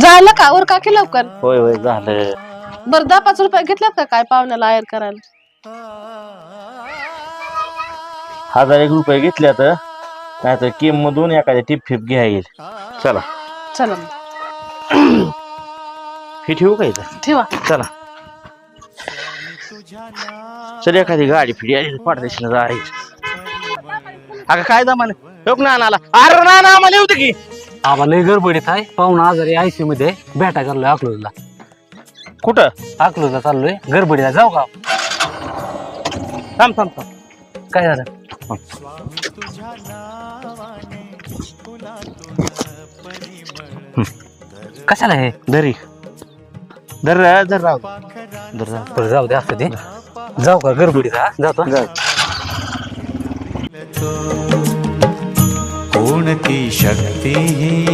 झालं का वर काकी लवकर? होय होय झालं. बरं 10-5 रुपये घेतल्यात का काय पाहुण्याला आयर करायला? 1001 रुपये घेतले आता, नाही तर किम मधून एखाद्या टिप फिप घ्यायला. चला चला हे ठेवू का इथं? ठेवा. चला चल एखादी गाडी फिडी आली पाडदेशीनं जायचं. अगं काय दमाने ठोक ना आला. अरे ना ना आम्हाला येऊ दे की. आम्हाला लय गडबडीत आहे. पाहुणा आजारी आयसीयू मध्ये भेटा चाललोय अकलूजला. कुठं? अकलूजला चाललोय गडबडीला. जाऊ का? थांब थांब थांब. काय झालं? कशाला हे? दरी दर दर राव दर राव. बरं जाऊ दे असं ते. जाऊ का गडबडीत? हा जातो. कोणती शक्ती